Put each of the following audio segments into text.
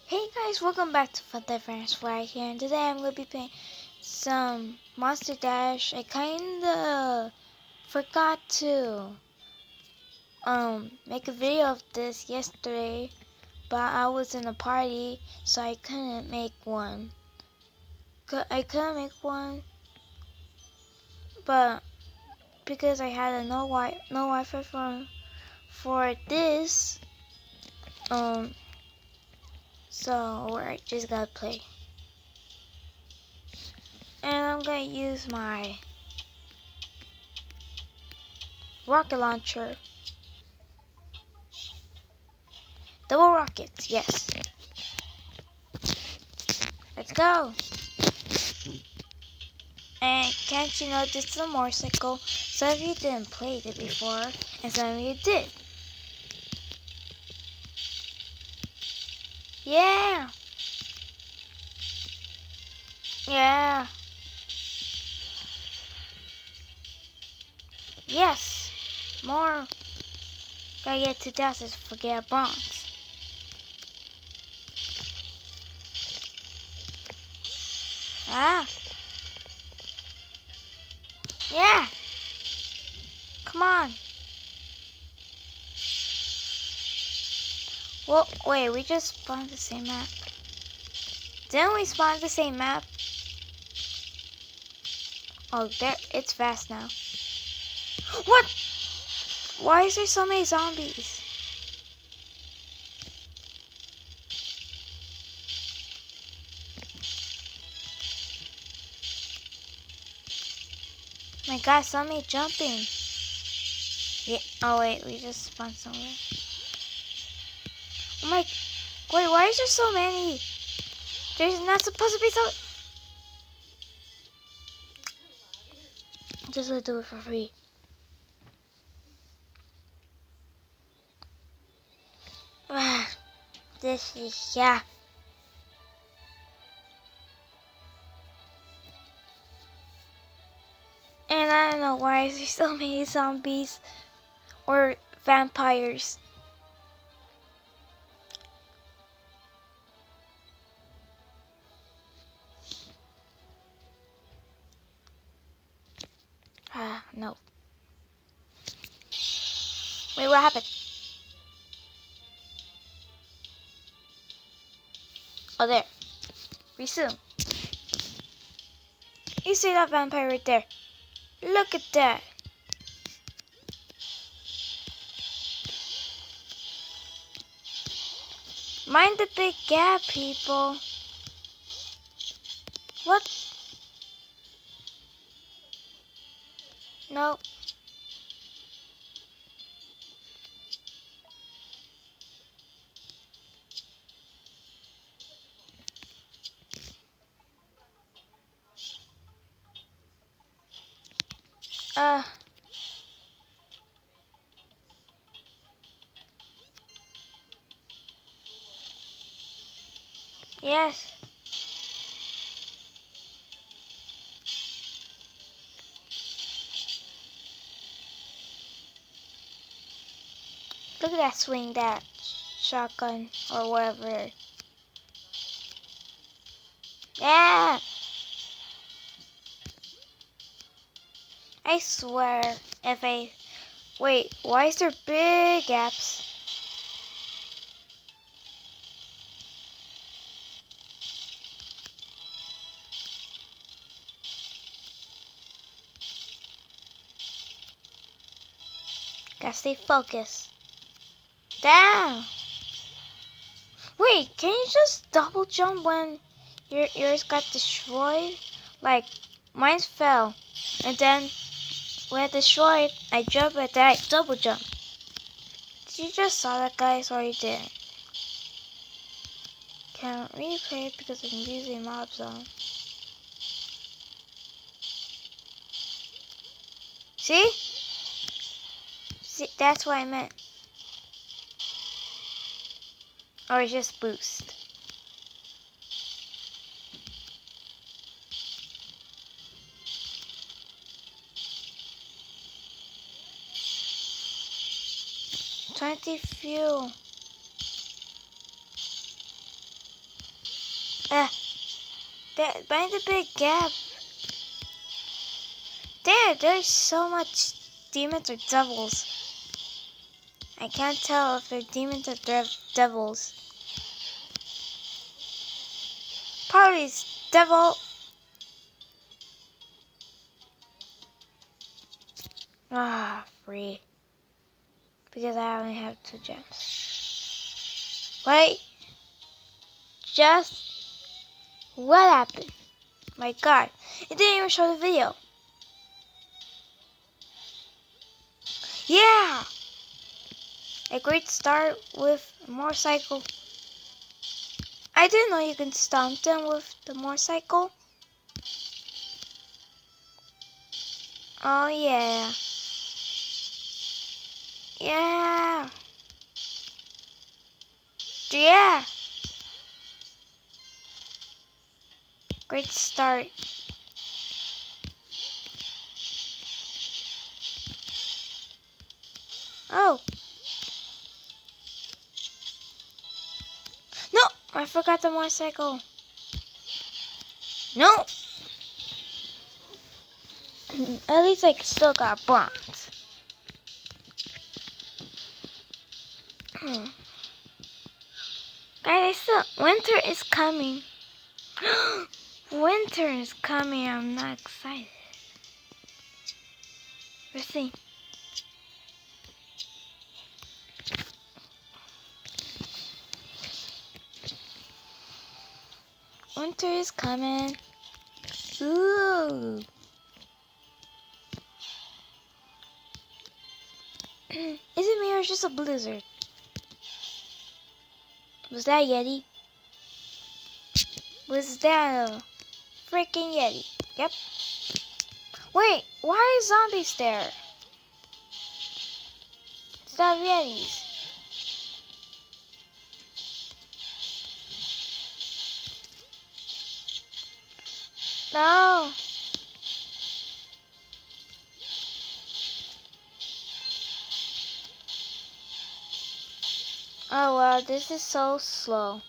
Hey guys, welcome back to Fun Friends Swag here, and today I'm going to be playing some Monster Dash. I kinda forgot to make a video of this yesterday, but I was in a party, so I couldn't make one. I couldn't make one, but because I had a no Wi-Fi for this, so I just gotta play. And I'm gonna use my rocket launcher. Double rockets, yes. Let's go. And can't you know this is a motorcycle? Some of you didn't play it before, and some of you did. Yeah. Yeah. Yes. More. Gotta get 2,000 to forget bronze. Ah. Yeah. Come on. Well, wait, we just spawned the same map. Didn't we spawn the same map? Oh, there, it's fast now. What? Why is there so many zombies? My God, so many jumping. Yeah. Oh wait, we just spawned somewhere. Oh my. Wait, why is there so many? There's not supposed to be so. Just gonna do it for free. This is yeah. And I don't know why is there so many zombies or vampires. No. Wait, what happened? Oh, there. Resume. You see that vampire right there? Look at that. Mind the big gap, people. What? No. Uh. Yes. Look at that swing, that shotgun or whatever. Yeah. I swear, if I wait, why is there big gaps? Gotta stay focused. Damn! Wait, can you just double jump when yours got destroyed? Like, mine fell. And then when it destroyed, I jumped and then I double jump. Did you just saw that, guys, or you didn't? Can't replay it because I'm using mob zone. See? See, that's what I meant. Or just boost. $20 fuel. By the big gap. There's so much demons or devils. I can't tell if they're demons or devils. Parties, devil. Ah, free. Because I only have 2 gems. Wait. Just what happened? My God. It didn't even show the video. Yeah! A great start with a motorcycle. I didn't know you can stomp them with the motorcycle. Oh yeah. Yeah. Yeah. Great start. Oh. No, I forgot the motorcycle. No. At least I still got bronze. Guys, winter is coming. Winter is coming. I'm not excited. Let's see. Winter is coming. Ooh. Is it me or just a blizzard? Was that Yeti? Was that a freaking Yeti? Yep. Wait, why is zombies there? Stop Yetis. No. Oh wow, this is so slow.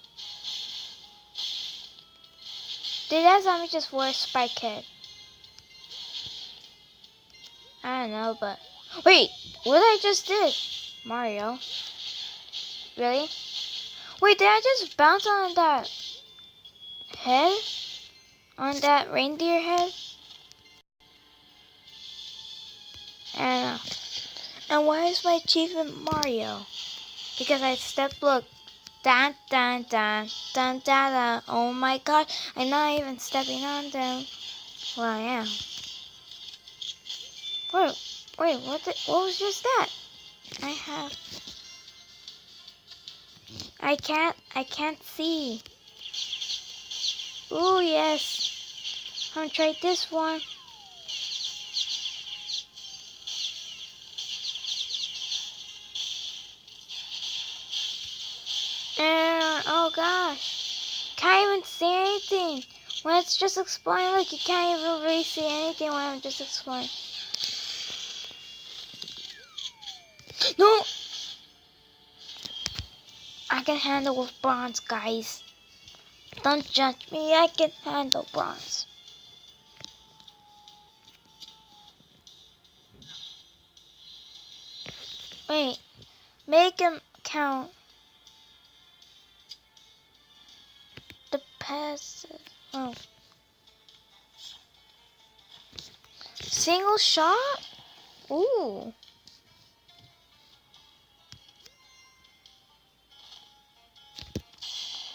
Did that zombie just wear a spike head? I don't know, but... Wait, what I just did? Mario. Really? Wait, did I just bounce on that head? On that reindeer head? I don't know. And why is my achievement Mario? Because I stepped, look. Dun dun dun dun dun dun. Oh my God, I'm not even stepping on them. Well, I am. Wait, what was just that? I can't see. Ooh, yes. I'm gonna try this one. Oh gosh. Can't even see anything. When it's just exploring, like you can't even really see anything when I'm just exploring. No! I can handle with bronze, guys. Don't judge me, I can handle bronze. Wait, make him count. The passive. Oh. Single shot? Ooh.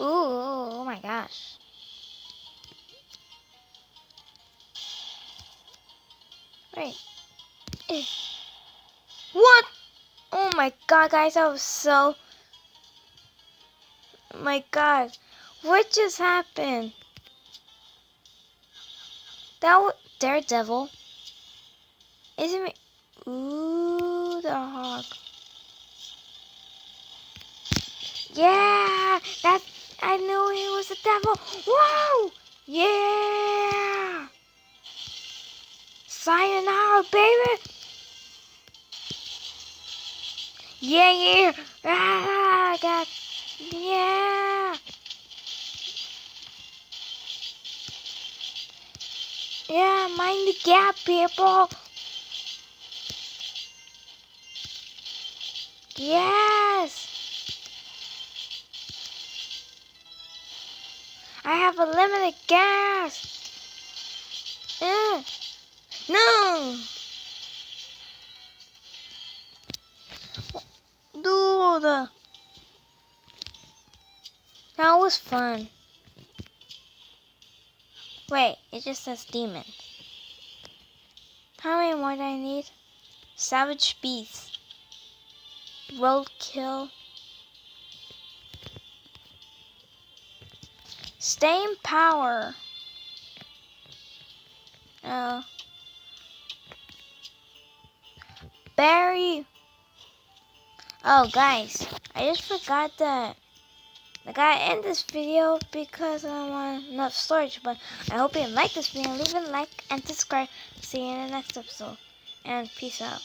Ooh, oh my gosh. Wait. What? Oh my God, guys, that was so... My God. What just happened? That was Daredevil. Isn't it? Ooh, the hawk. Yeah, I knew he was a devil. Whoa! Yeah! Sayonara, baby! Yeah! Ah, I got... Yeah! in the gap, people. Yes. I have a limited gas. No. Dude. That was fun. Wait, it just says demon. How many more do I need? Savage beast. Roadkill. Staying power. Berry. Oh, guys, I just forgot that I gotta end this video because I don't want enough storage. But I hope you liked this video. Leave a like and subscribe. See you in the next episode. And peace out.